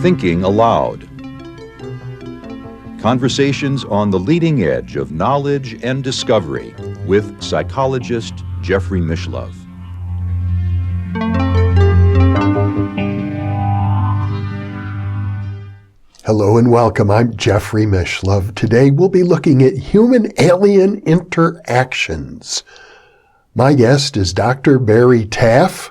Thinking Aloud. Conversations on the leading edge of knowledge and discovery with psychologist Jeffrey Mishlove. Hello and welcome. I'm Jeffrey Mishlove. Today we'll be looking at human-alien interactions. My guest is Dr. Barry Taff.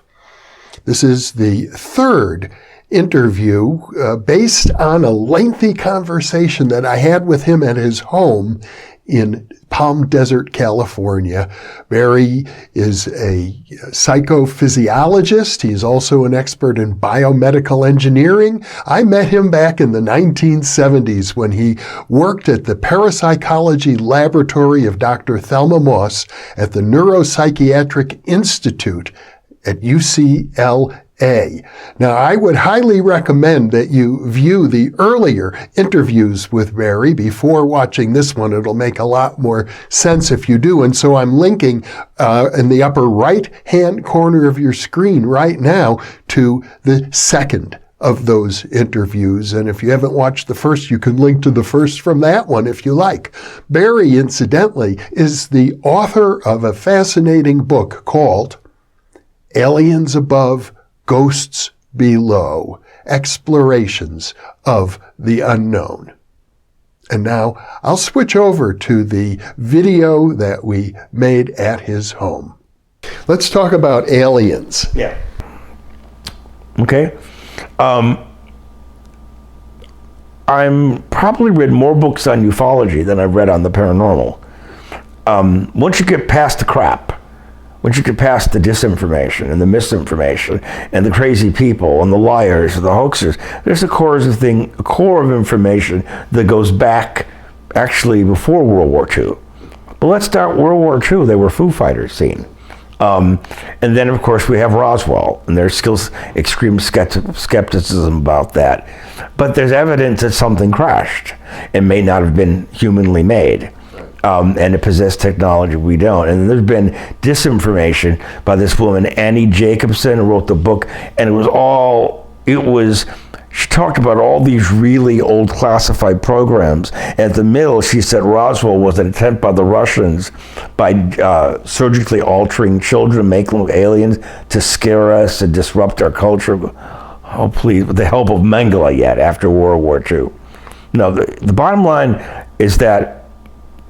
This is the third interview based on a lengthy conversation that I had with him at his home in Palm Desert, California. Barry is a psychophysiologist. He's also an expert in biomedical engineering. I met him back in the 1970s when he worked at the parapsychology laboratory of Dr. Thelma Moss at the Neuropsychiatric Institute at UCLA. Now, I would highly recommend that you view the earlier interviews with Barry before watching this one. It'll make a lot more sense if you do. And so I'm linking in the upper right-hand corner of your screen right now to the second of those interviews. And if you haven't watched the first, you can link to the first from that one if you like. Barry, incidentally, is the author of a fascinating book called Aliens Above, Ghosts Below, Explorations of the Unknown. And now I'll switch over to the video that we made at his home. Let's talk about aliens. Yeah. Okay. I'm probably read more books on ufology than I've read on the paranormal. Once you get past the crap, once you get past the disinformation and the misinformation and the crazy people and the liars and the hoaxers, there's a core of information that goes back actually before World War II. But let's start World War II. They were Foo Fighters scene. And then, of course, we have Roswell, and there's still extreme skepticism about that. But there's evidence that something crashed. It may not have been humanly made. And it possessed technology we don't. And there's been disinformation by this woman, Annie Jacobson, who wrote the book, and she talked about all these really old classified programs. At the middle, she said Roswell was an attempt by the Russians by surgically altering children, making them aliens to scare us and disrupt our culture. Oh, please, with the help of Mengele yet after World War II. No, the bottom line is that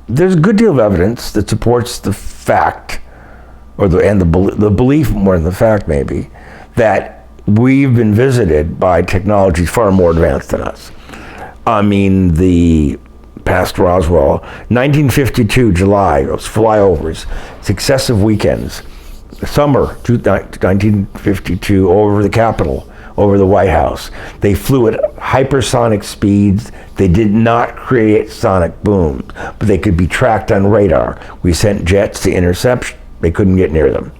there's a good deal of evidence that supports the fact, the belief more than the fact maybe, that we've been visited by technology far more advanced than us. I mean, the past Roswell, 1952, July, those flyovers, successive weekends, summer 1952, over the Capitol, over the White House. They flew at hypersonic speeds. They did not create sonic booms, but they could be tracked on radar. We sent jets to intercept. They couldn't get near them.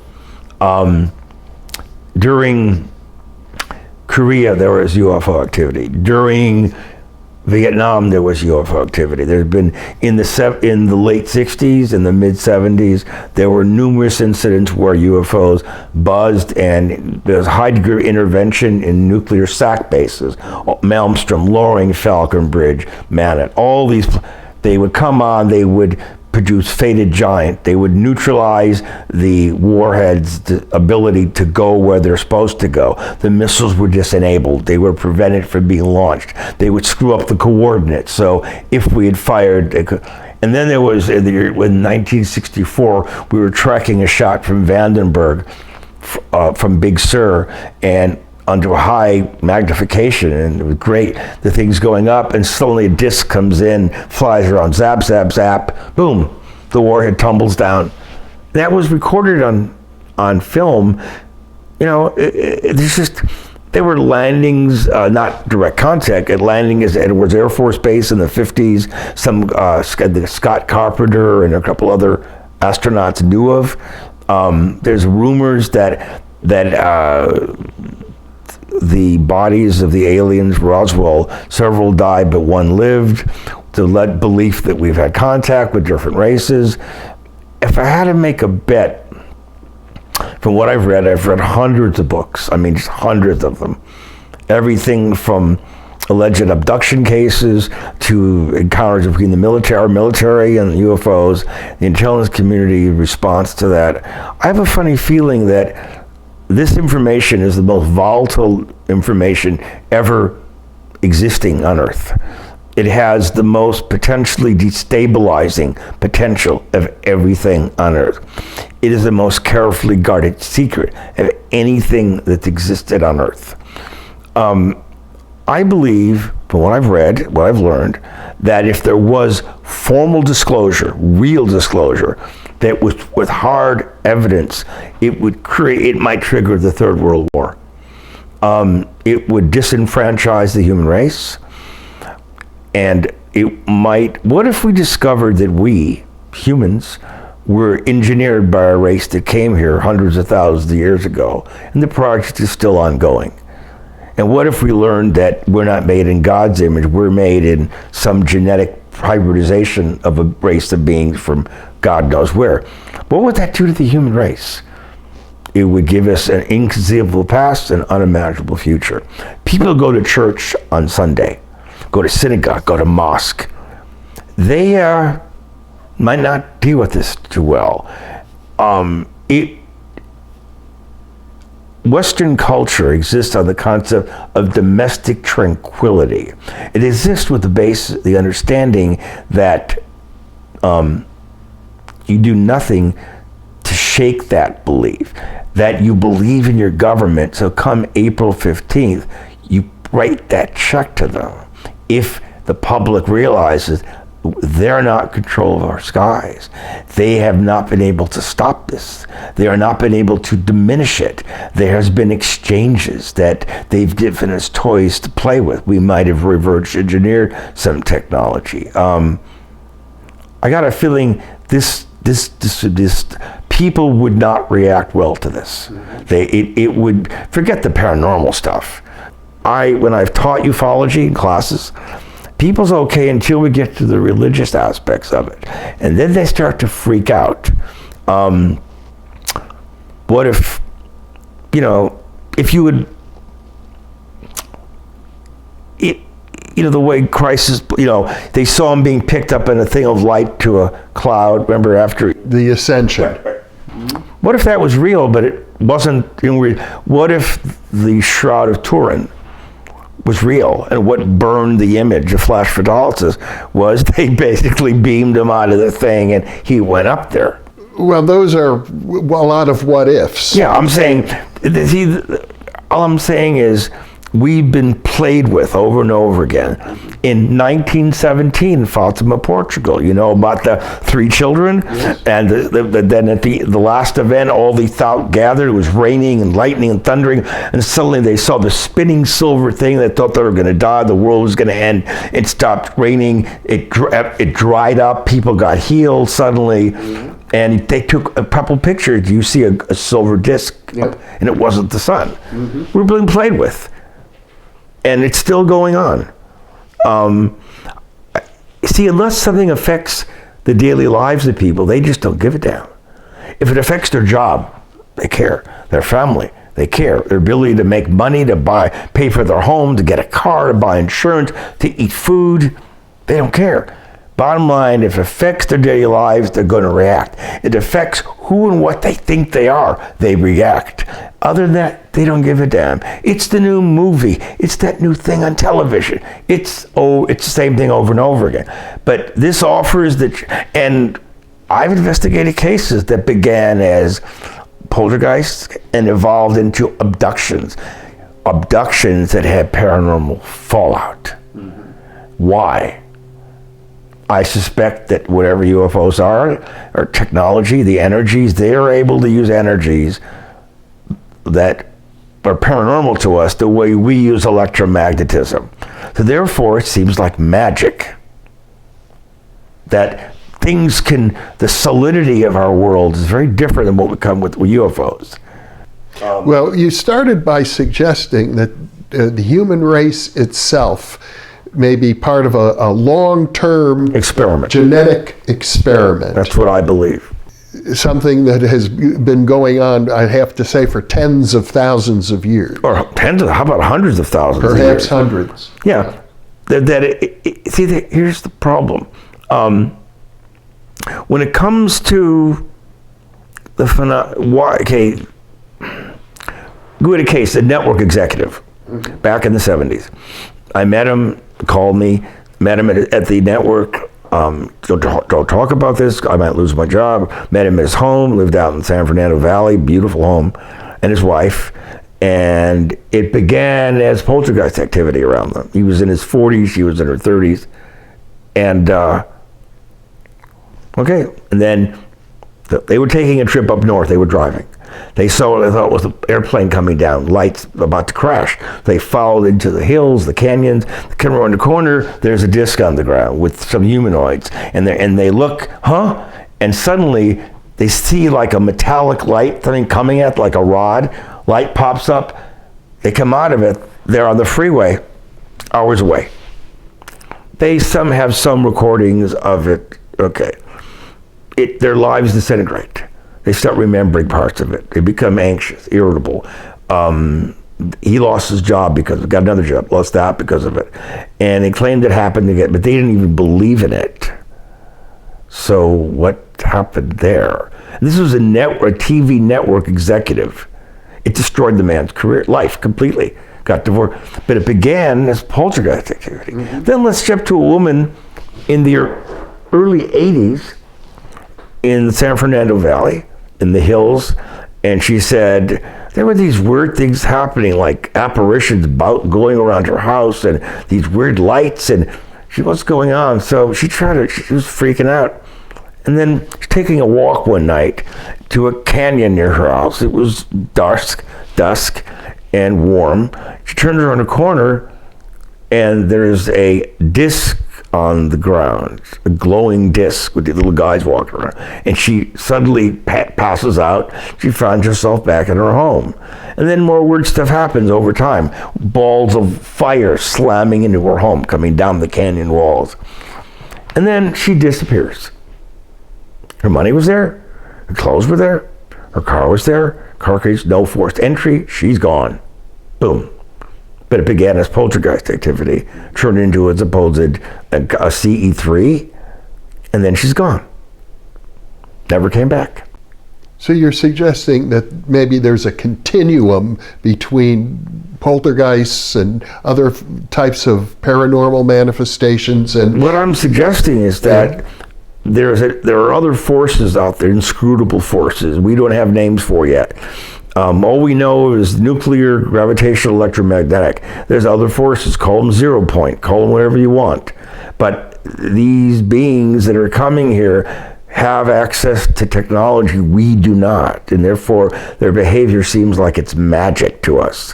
During Korea, there was UFO activity. During Vietnam, there was UFO activity. There's been, in the late 60s and the mid 70s, there were numerous incidents where UFOs buzzed, and there's high degree of intervention in nuclear SAC bases. Malmstrom, Loring, Falcon Bridge, Manet, all these, they would come on, they would produce fated giant. They would neutralize the warheads' ability to go where they're supposed to go. The missiles were disenabled. They were prevented from being launched. They would screw up the coordinates. So if we had fired, they could. And then there was, in 1964, we were tracking a shot from Vandenberg, from Big Sur, and under high magnification, and it was great. The thing's going up, and suddenly a disc comes in, flies around, zap, zap, zap, boom, the warhead tumbles down. That was recorded on film. You know, there's just, there were landings, not direct contact, landing at Edwards Air Force Base in the 50s. Some Scott Carpenter and a couple other astronauts knew of. There's rumors that the bodies of the aliens, Roswell, several died, but one lived. The belief that we've had contact with different races. If I had to make a bet, from what I've read hundreds of books. I mean, just hundreds of them. Everything from alleged abduction cases to encounters between the military and the UFOs, the intelligence community response to that. I have a funny feeling that this information is the most volatile information ever existing on Earth. It has the most potentially destabilizing potential of everything on Earth. It is the most carefully guarded secret of anything that's existed on Earth. I believe, from what I've read, what I've learned, that if there was formal disclosure, real disclosure, that with hard evidence, it might trigger the Third World War. It would disenfranchise the human race, and what if we discovered that we, humans, were engineered by a race that came here hundreds of thousands of years ago, and the project is still ongoing? And what if we learned that we're not made in God's image, we're made in some genetic hybridization of a race of beings from God knows where? What would that do to the human race? It would give us an inconceivable past and unimaginable future. People go to church on Sunday, go to synagogue, go to mosque. They might not deal with this too well. Western culture exists on the concept of domestic tranquility. It exists with the understanding that you do nothing to shake that belief, that you believe in your government, so come April 15th, you write that check to them. If the public realizes they're not in control of our skies, they have not been able to stop this. They are not been able to diminish it. There has been exchanges that they've given us toys to play with. We might have reverse engineered some technology. I got a feeling this people would not react well to this. It would forget the paranormal stuff. When I've taught ufology in classes, people's okay until we get to the religious aspects of it. And then they start to freak out. What if, if you would, the way Christ is, they saw him being picked up in a thing of light to a cloud, remember, after the ascension. Right. What if that was real, but it wasn't? What if the Shroud of Turin was real, and what burned the image of flash photolysis was they basically beamed him out of the thing and he went up there? Well, those are a lot of what ifs. Yeah, I'm saying, all I'm saying is we've been played with over and over again. In 1917, Fatima, Portugal, about the 3 children? Yes. And then at the last event, all the thought gathered. It was raining and lightning and thundering, and suddenly they saw the spinning silver thing. They thought they were going to die. The world was going to end. It stopped raining. It dried up. People got healed suddenly. Mm-hmm. And they took a couple pictures. You see a silver disc, yep, and it wasn't the sun. Mm-hmm. We're being played with. And it's still going on. See, unless something affects the daily lives of people, they just don't give a damn. If it affects their job, they care. Their family, they care. Their ability to make money, to pay for their home, to get a car, to buy insurance, to eat food, they don't care. Bottom line, if it affects their daily lives, they're going to react. It affects who and what they think they are, they react. Other than that, they don't give a damn. It's the new movie. It's that new thing on television. It's the same thing over and over again. But this offers and I've investigated cases that began as poltergeists and evolved into abductions that had paranormal fallout. Mm-hmm. Why? I suspect that whatever UFOs are, or technology, the energies, they are able to use energies that are paranormal to us the way we use electromagnetism. So therefore, it seems like magic. That the solidity of our world is very different than what would come with UFOs. Well, you started by suggesting that the human race itself may be part of a long-term experiment, genetic experiment. That's what I believe. something that has been going on, I'd have to say, for tens of thousands of years. Or how about hundreds of thousands of years? Perhaps hundreds. Yeah. Here's the problem. When it comes to the we had a case, a network executive, back in the 70s. I met him, called me, met him at the network. Don't talk about this, I might lose my job. Met him at his home, lived out in San Fernando Valley, beautiful home, and his wife. And it began as poltergeist activity around them. He was in his 40s, she was in her 30s. And, and then they were taking a trip up north, they were driving. They saw what they thought was an airplane coming down, lights about to crash. They followed into the hills, the canyons. They come around the corner, there's a disc on the ground with some humanoids. And they look, and suddenly they see like a metallic light thing coming at, like a rod. Light pops up, they come out of it, they're on the freeway, hours away. They have some recordings of it, their lives disintegrate. They start remembering parts of it. They become anxious, irritable. He lost his job got another job, lost that because of it. And they claimed it happened again, but they didn't even believe in it. So what happened there? This was a TV network executive. It destroyed the man's life completely. Got divorced. But it began as poltergeist activity. Mm-hmm. Then let's jump to a woman in the early 80s in the San Fernando Valley, in the hills, and she said there were these weird things happening, like apparitions going around her house and these weird lights, and what's going on? So she was freaking out. And then she's taking a walk one night to a canyon near her house. It was dusk and warm. She turns around a corner and there's a disc on the ground, a glowing disc with the little guys walking around. And she suddenly passes out. She finds herself back in her home. And then more weird stuff happens over time. Balls of fire slamming into her home, coming down the canyon walls. And then she disappears. Her money was there, her clothes were there, her car was there, car keys, no forced entry, she's gone. Boom. But it began as poltergeist activity, turned into a supposed a CE3, and then she's gone. Never came back. So you're suggesting that maybe there's a continuum between poltergeists and other types of paranormal manifestations, and what I'm suggesting is that there are other forces out there, inscrutable forces we don't have names for yet. All we know is nuclear, gravitational, electromagnetic. There's other forces, call them 0 point, call them whatever you want. But these beings that are coming here have access to technology we do not, and therefore their behavior seems like it's magic to us.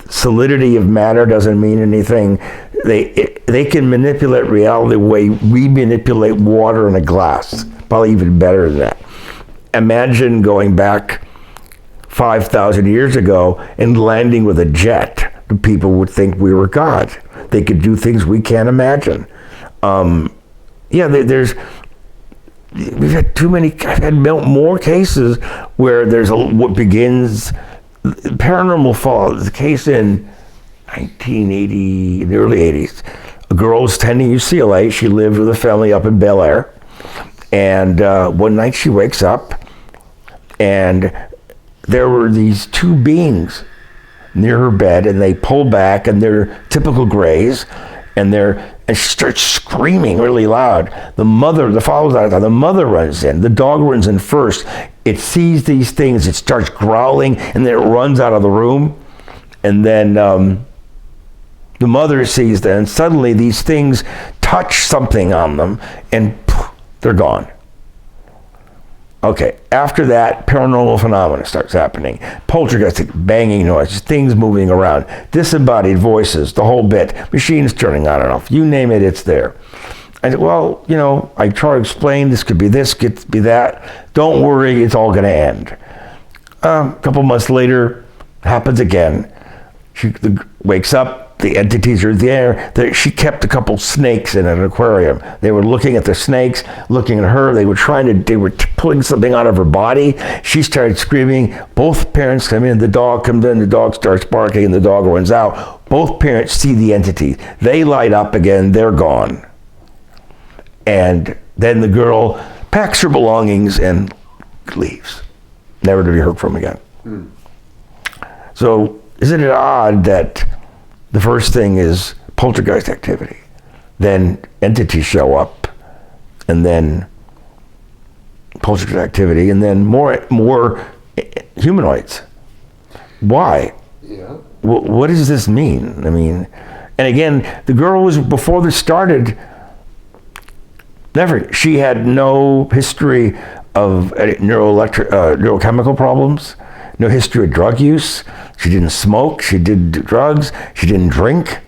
Solidity of matter doesn't mean anything. They can manipulate reality the way we manipulate water in a glass, probably even better than that. Imagine going back 5,000 years ago and landing with a jet. The people would think we were God. They could do things we can't imagine. We've had I've had more cases where there's what begins paranormal fall. There's a case in 1980, in the early 80s. A girl was attending UCLA. She lived with a family up in Bel Air. And one night she wakes up and there were these two beings near her bed, and they pull back, and they're typical grays, and she starts screaming really loud. The father's out of town, the mother runs in, the dog runs in first. It sees these things, it starts growling, and then it runs out of the room. And then the mother sees them, and suddenly these things touch something on them, and poof, they're gone. Okay, after that, paranormal phenomena starts happening. Poltergeistic, banging noises, things moving around, disembodied voices, the whole bit, machines turning on and off, you name it, it's there. I said, well, I try to explain, this could be this, could be that. Don't worry, it's all gonna end. A couple months later, happens again. She wakes up, the entities are there. She kept a couple snakes in an aquarium. They were looking at the snakes, looking at her. They were pulling something out of her body. She started screaming. Both parents come in. The dog comes in. The dog starts barking, and the dog runs out. Both parents see the entity. They light up again. They're gone. And then the girl packs her belongings and leaves, never to be heard from again. So isn't it odd that the first thing is poltergeist activity, then entities show up, and then poltergeist activity, and then more humanoids? Why? Yeah. What does this mean? I mean, and again, the girl was, before this started, she had no history of neurochemical problems, no history of drug use. She didn't smoke, she did drugs, she didn't drink.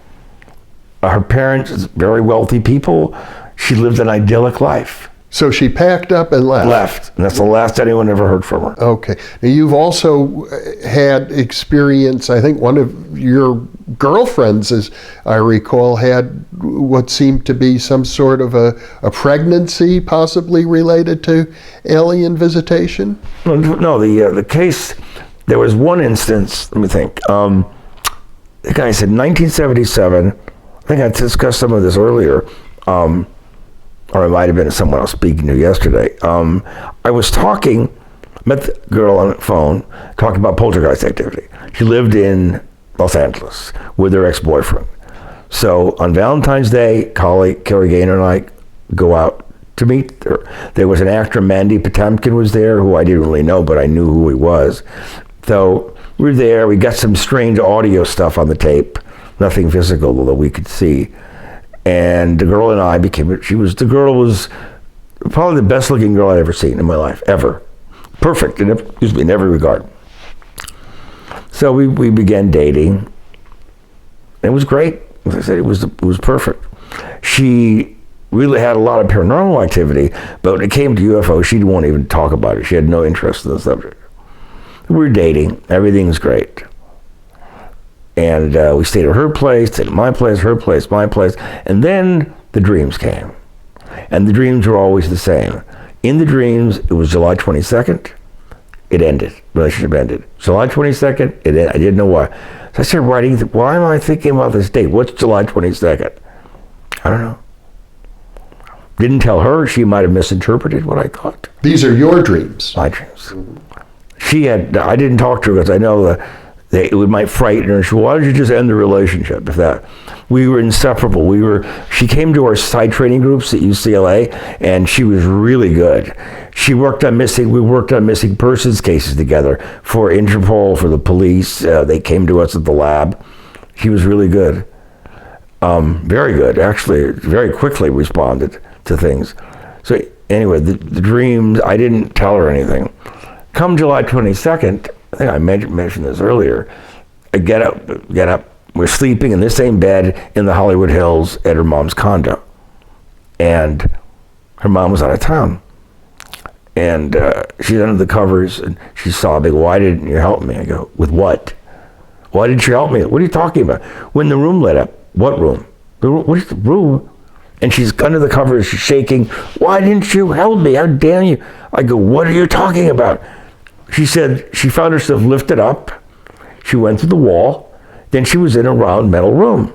Her parents, very wealthy people. She lived an idyllic life. So she packed up and left. And that's the last anyone ever heard from her. Okay. Now you've also had experience, I think one of your girlfriends, as I recall, had what seemed to be some sort of a pregnancy possibly related to alien visitation? No, the case, there was one instance, let me think. The guy said 1977, I think I discussed some of this earlier, or it might have been someone else speaking to yesterday. I was met the girl on the phone, talking about poltergeist activity. She lived in Los Angeles with her ex-boyfriend. So on Valentine's Day, colleague Carrie Gaynor and I go out to meet her. There was an actor, Mandy Patinkin, was there, who I didn't really know, but I knew who he was. So we were there, we got some strange audio stuff on the tape, nothing physical, although we could see. And the girl and I the girl was probably the best looking girl I'd ever seen in my life, ever. Perfect, in every regard. So we began dating. It was great. As I said, it was perfect. She really had a lot of paranormal activity, but when it came to UFO, she didn't want to even talk about it. She had no interest in the subject. We were dating, everything's great. And we stayed at her place, stayed at my place, her place, my place. And then the dreams came. And the dreams were always the same. In the dreams, it was July 22nd. It ended. Relationship ended. July 22nd, it ended. I didn't know why. So I started writing, why am I thinking about this date? What's July 22nd? I don't know. Didn't tell her. She might have misinterpreted what I thought. These are your dreams. My dreams. I didn't talk to her because I know that it might frighten her. She said, why don't you just end the relationship? We were inseparable. She came to our side training groups at UCLA, and she was really good. We worked on missing persons cases together for Interpol, for the police. They came to us at the lab. She was really good. Very good, actually, very quickly responded to things. So anyway, the dreams, I didn't tell her anything. Come July 22nd, I think I mentioned this earlier, I get up, we're sleeping in the same bed in the Hollywood Hills at her mom's condo. And her mom was out of town. And she's under the covers and she's sobbing, why didn't you help me? I go, with what? Why didn't you help me? What are you talking about? When the room lit up. What room? What is the room? And she's under the covers, she's shaking. Why didn't you help me? How dare you? I go, what are you talking about? She said she found herself lifted up. She went through the wall. Then she was in a round metal room.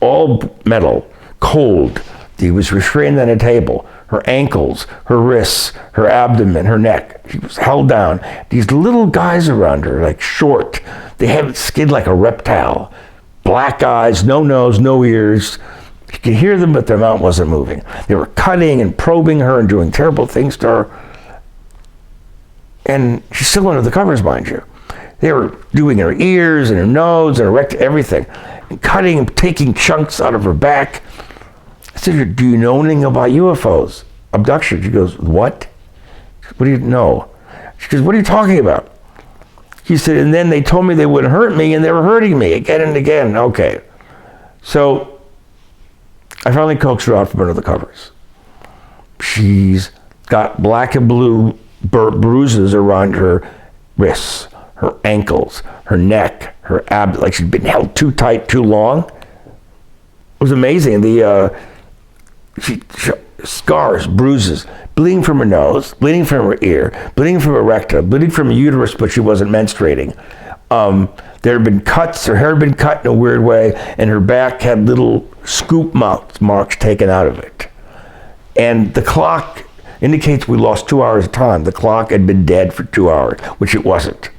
All metal, cold. He was restrained on a table. Her ankles, her wrists, her abdomen, her neck. She was held down. These little guys around her, like short. They had skin like a reptile. Black eyes, no nose, no ears. You could hear them, but their mouth wasn't moving. They were cutting and probing her and doing terrible things to her. And she's still under the covers, mind you. They were doing her ears and her nose and her rectum, everything. And cutting and taking chunks out of her back. I said, do you know anything about UFOs? Abduction? She goes, what? What do you know? She goes, what are you talking about? He said, and then they told me they wouldn't hurt me, and they were hurting me again and again. Okay. So I finally coaxed her out from under the covers. She's got black and blue bruises around her wrists, her ankles, her neck, her like she'd been held too tight too long. It was amazing. She scars, bruises, bleeding from her nose, bleeding from her ear, bleeding from her rectum, bleeding from her uterus, but she wasn't menstruating. There had been cuts, her hair had been cut in a weird way, and her back had little scoop marks taken out of it. And the clock indicates we lost 2 hours of time. The clock had been dead for 2 hours, which it wasn't.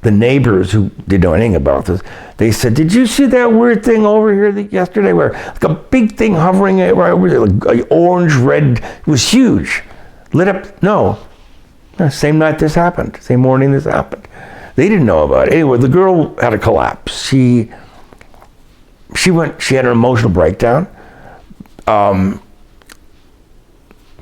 The neighbors who didn't know anything about this, they said, did you see that weird thing over here yesterday where like a big thing hovering right over there, like orange, red, it was huge. Lit up, no. Same night this happened, same morning this happened. They didn't know about it. Anyway, the girl had a collapse. She had an emotional breakdown.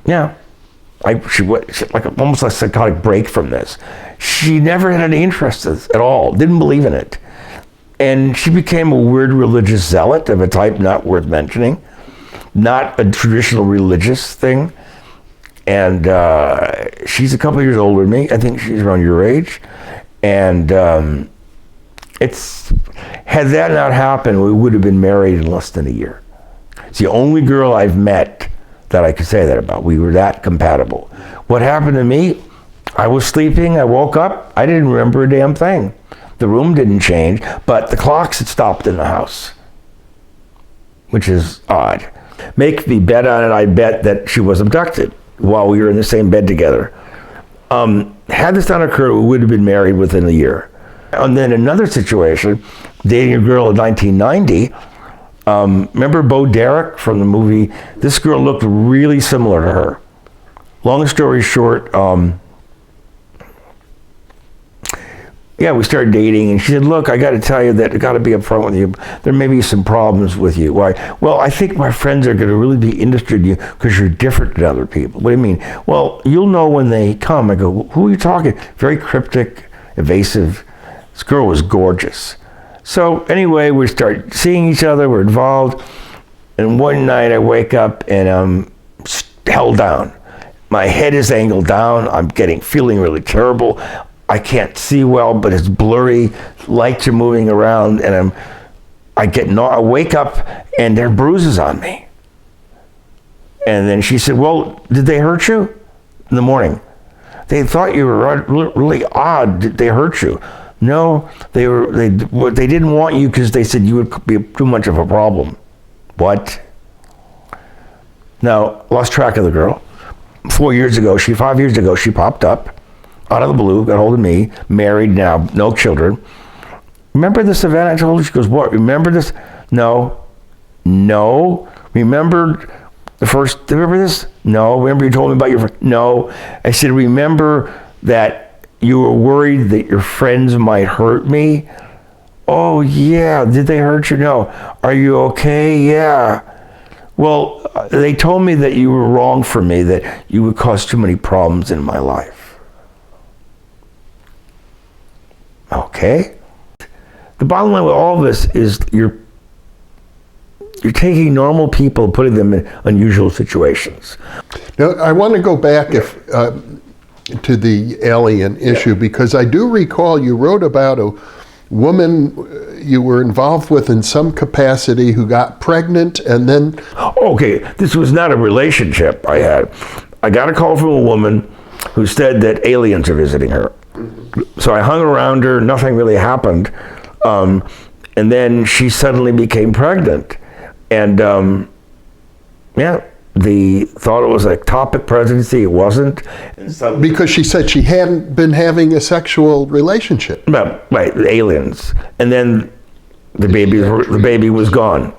She went like almost like a psychotic break from this. She never had any interest at all, didn't believe in it. And she became a weird religious zealot of a type not worth mentioning, not a traditional religious thing. And she's a couple of years older than me. I think she's around your age. And had that not happened, we would have been married in less than a year. It's the only girl I've met that I could say that about. We were that compatible. What happened to me, I was sleeping, I woke up, I didn't remember a damn thing. The room didn't change, but the clocks had stopped in the house, which is odd. Make me bet on it, I bet that she was abducted while we were in the same bed together. Had this not occurred, we would have been married within a year. And then another situation, dating a girl in 1990, remember Bo Derek from the movie? This girl looked really similar to her. Long story short, we started dating, and she said, look, I got to tell you that I got to be upfront with you. There may be some problems with you. Why? Well, I think my friends are going to really be interested in you because you're different than other people. What do you mean? Well, you'll know when they come. I go, who are you talking? Very cryptic, evasive. This girl was gorgeous. So anyway, we start seeing each other, we're involved, and one night I wake up and I'm held down. My head is angled down, I'm feeling really terrible. I can't see well, but it's blurry, lights are moving around, and I wake up and there are bruises on me. And then she said, well, did they hurt you? In the morning. They thought you were really odd, did they hurt you? No, they didn't want you because they said you would be too much of a problem. What? Now, lost track of the girl. 5 years ago, she popped up out of the blue, got hold of me, married now, no children. Remember this event I told you? She goes, what? Remember this? No. Remember this? No. Remember you told me about your friend? No. I said, remember that you were worried that your friends might hurt me? Oh, yeah. Did they hurt you? No. Are you okay? Yeah. Well, they told me that you were wrong for me, that you would cause too many problems in my life. Okay. The bottom line with all this is you're taking normal people and putting them in unusual situations. Now, I want to go back to the alien issue, because I do recall you wrote about a woman you were involved with in some capacity who got pregnant and then... Okay, this was not a relationship I had. I got a call from a woman who said that aliens are visiting her. So I hung around her, nothing really happened. And then she suddenly became pregnant. And they thought it was a ectopic pregnancy, it wasn't. Because she said she hadn't been having a sexual relationship. Right, aliens. And then the baby was gone.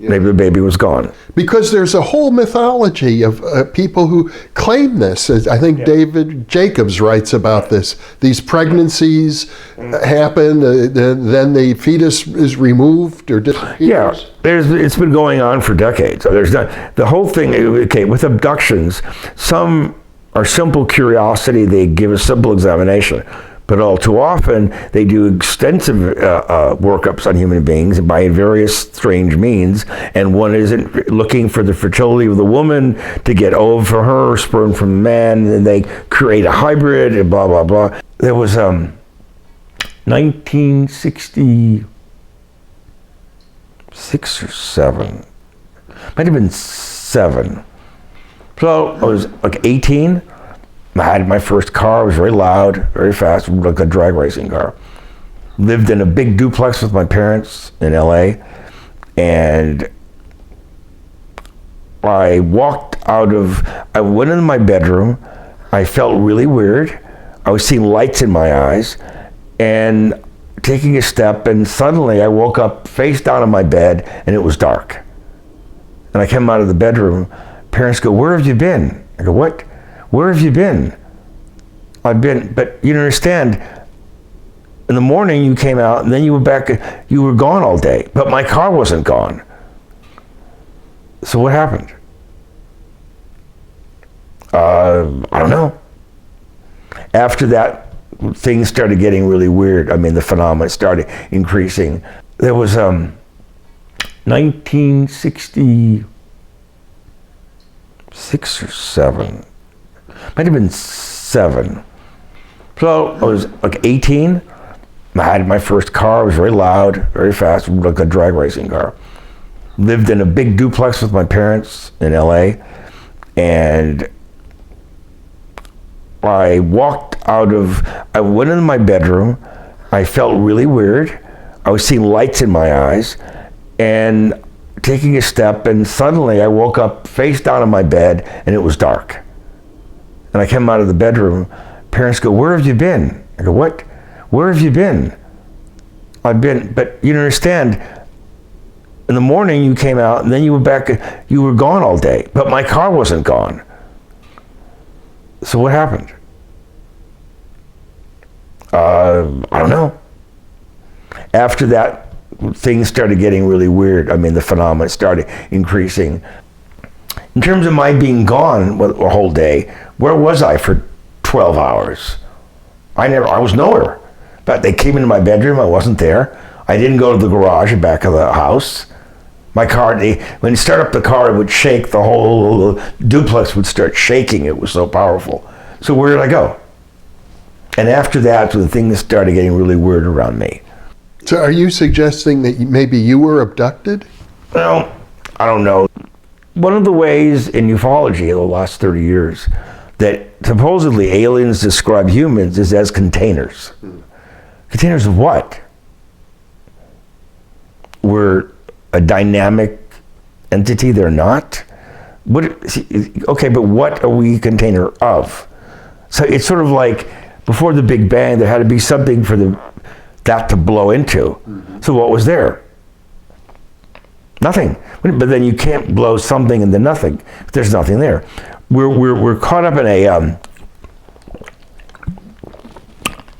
Yeah. Maybe the baby was gone. Because there's a whole mythology of people who claim this. I think David Jacobs writes about this. These pregnancies happen, then the fetus is removed or disappears. Yeah, it's been going on for decades. The whole thing, okay, with abductions, some are simple curiosity, they give a simple examination. But all too often, they do extensive workups on human beings by various strange means, and one isn't looking for the fertility of the woman to get ova for her, sperm from the man, and they create a hybrid, and blah, blah, blah. There was 1966 or 7. Might have been 7. So I was like 18. I had my first car. It was very loud, very fast, like a drag racing car. Lived in a big duplex with my parents in LA. And I went into my bedroom. I felt really weird. I was seeing lights in my eyes and taking a step, and suddenly I woke up face down in my bed and it was dark. And I came out of the bedroom. Parents go, "Where have you been?" I go, "What? Where have you been?" I've been, but you don't understand. In the morning you came out and then you were gone all day, but my car wasn't gone. So what happened? I don't know. After that, things started getting really weird. I mean, the phenomena started increasing. There was 1966 or 7. Might have been 7. So I was like 18. I had my first car. It was very loud, very fast, like a drag racing car. Lived in a big duplex with my parents in LA. And I went into my bedroom. I felt really weird. I was seeing lights in my eyes and taking a step, and suddenly I woke up face down in my bed and it was dark. And I came out of the bedroom. Parents go, "Where have you been?" I go, "What? Where have you been?" I've been, but you don't understand. In the morning you came out and then you were gone all day, but my car wasn't gone. So what happened? I don't know. After that, things started getting really weird. I mean, the phenomena started increasing. In terms of my being gone a whole day, where was I for 12 hours? I was nowhere. But they came into my bedroom, I wasn't there. I didn't go to the garage back of the house. My car, when you start up the car, it would shake, the whole duplex would start shaking. It was so powerful. So where did I go? And after that, the things started getting really weird around me. So are you suggesting that maybe you were abducted? Well, I don't know. One of the ways in ufology in the last 30 years that supposedly aliens describe humans is as containers. Containers of what? We're a dynamic entity, they're not? Okay, but what are we a container of? So it's sort of like, before the Big Bang, there had to be something for that to blow into. So what was there? Nothing. But then you can't blow something into nothing. There's nothing there. We're caught up in a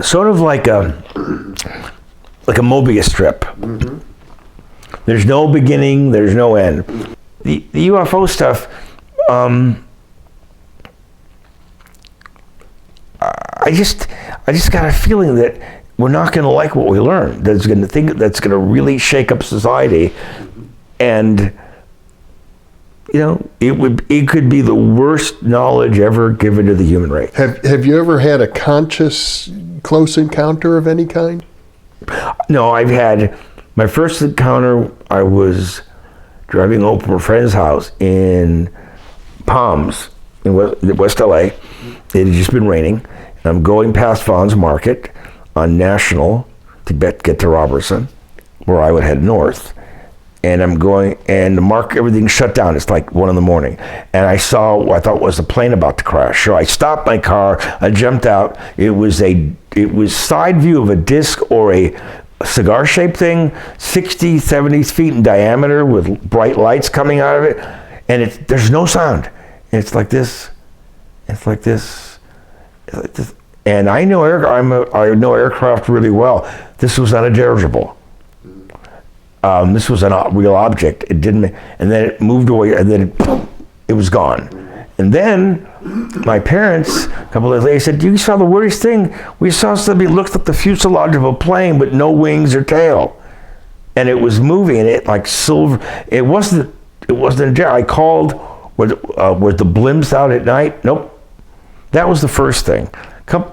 sort of like a Mobius strip. Mm-hmm. There's no beginning, there's no end. The UFO stuff, I just got a feeling that we're not going to like what we learn. That's going to really shake up society, and it could be the worst knowledge ever given to the human race. Have you ever had a conscious close encounter of any kind? No, I've had my first encounter. I was driving over to a friend's house in Palms in West LA. It had just been raining. And I'm going past Vaughn's Market on National to get to Robertson, where I would head north. And I'm going, and the market, everything's shut down. It's like 1 a.m. And I saw what I thought was a plane about to crash. So I stopped my car, I jumped out. It was side view of a disc or a cigar-shaped thing, 60, 70 feet in diameter with bright lights coming out of it. And there's no sound. And it's like this. It's like this. It's like this. And I know aircraft really well. This was not a dirigible. This was a real object. It didn't, and then it moved away, and then it was gone. And then my parents, a couple of days later, said, "You saw the weirdest thing. We saw something that looked like the fuselage of a plane, but no wings or tail, and it was moving, and it like silver. It wasn't a dare. I called. Were the blimps out at night? Nope. That was the first thing.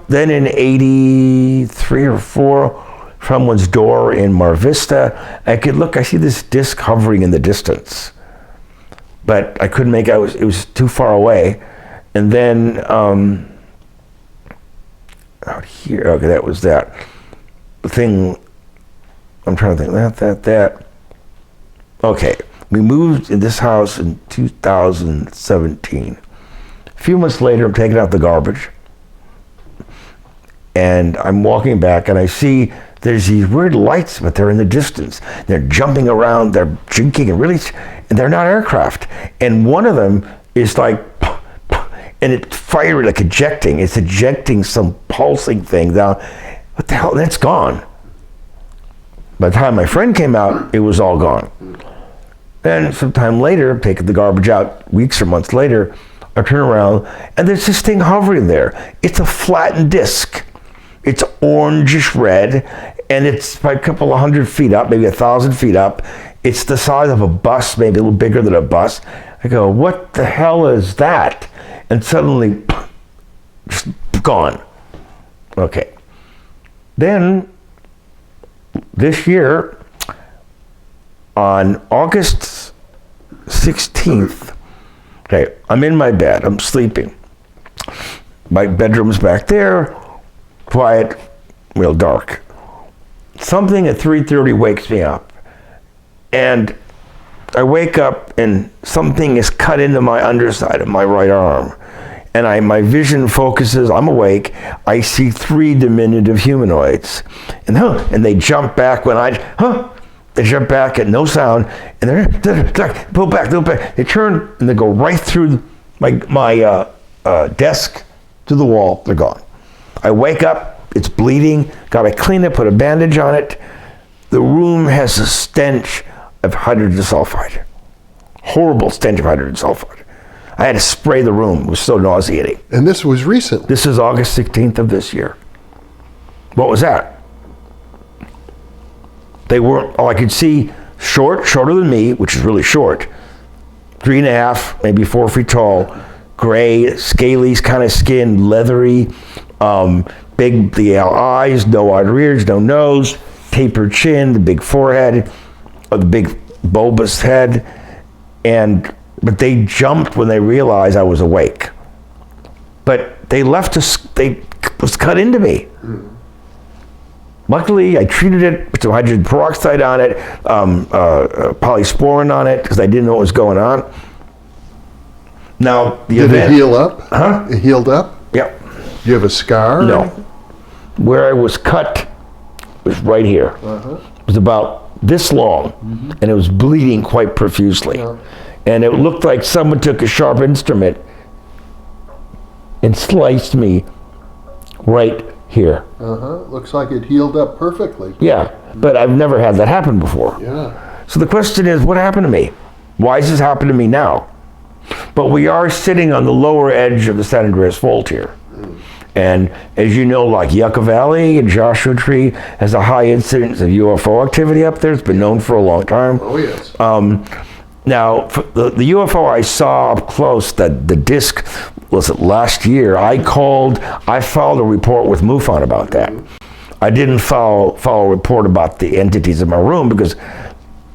Then in '83 or '4, someone's door in Mar Vista. I could look, I see this disc hovering in the distance, but I couldn't make out, it was too far away. And then out here, okay, that was that. The thing, I'm trying to think, that. Okay, we moved in this house in 2017. A few months later, I'm taking out the garbage, and I'm walking back, and I see there's these weird lights, but they're in the distance. They're jumping around, they're jinking, and they're not aircraft. And one of them is like, and it's firing, like ejecting. It's ejecting some pulsing thing down. What the hell? And it's gone. By the time my friend came out, it was all gone. Then sometime later, taking the garbage out, weeks or months later, I turn around, and there's this thing hovering there. It's a flattened disc. It's orangish red, and it's a couple of 100 feet up, maybe 1,000 feet up. It's the size of a bus, maybe a little bigger than a bus. I go, what the hell is that? And suddenly, just gone. Okay. Then, this year, on August 16th, okay, I'm in my bed, I'm sleeping. My bedroom's back there, quiet, real dark. Something at 3:30 wakes me up. And I wake up and something is cut into my underside of my right arm. And my vision focuses, I'm awake, I see 3 diminutive humanoids. And they jump back when they jump back at no sound, and they're pull back. They turn and they go right through my desk to the wall, they're gone. I wake up, it's bleeding, gotta clean it, put a bandage on it. The room has a stench of hydrogen sulfide. Horrible stench of hydrogen sulfide. I had to spray the room, it was so nauseating. And this was recent. This is August 16th of this year. What was that? They weren't, I could see shorter than me, which is really short, 3.5, maybe 4 feet tall, gray, scaly kind of skin, leathery, big, the eyes, no wide ears, no nose, tapered chin, the big forehead, the big bulbous head, but they jumped when they realized I was awake. But they was cut into me. Luckily, I treated it, put some hydrogen peroxide on it, polysporin on it, because I didn't know what was going on. Now, Did it heal up? Huh? It healed up? Yep. Do you have a scar? No. Where I was cut was right here. It was about this long, and it was bleeding quite profusely. Yeah. And it looked like someone took a sharp instrument and sliced me right here. Looks like it healed up perfectly. Yeah, but I've never had that happen before. Yeah. So the question is, what happened to me? Why is this happening to me now? But we are sitting on the lower edge of the San Andreas Fault here. And as you know, like Yucca Valley and Joshua Tree has a high incidence of UFO activity up there. It's been known for a long time. Oh, yes. Now, the UFO I saw up close, the disc, was it last year? I filed a report with MUFON about that. I didn't file a report about the entities in my room because,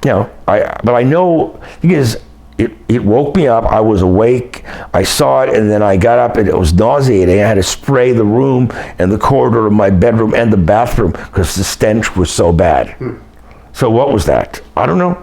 but I know, because it woke me up, I was awake, I saw it, and then I got up and it was nauseating. I had to spray the room and the corridor of my bedroom and the bathroom because the stench was so bad. So what was that? I don't know.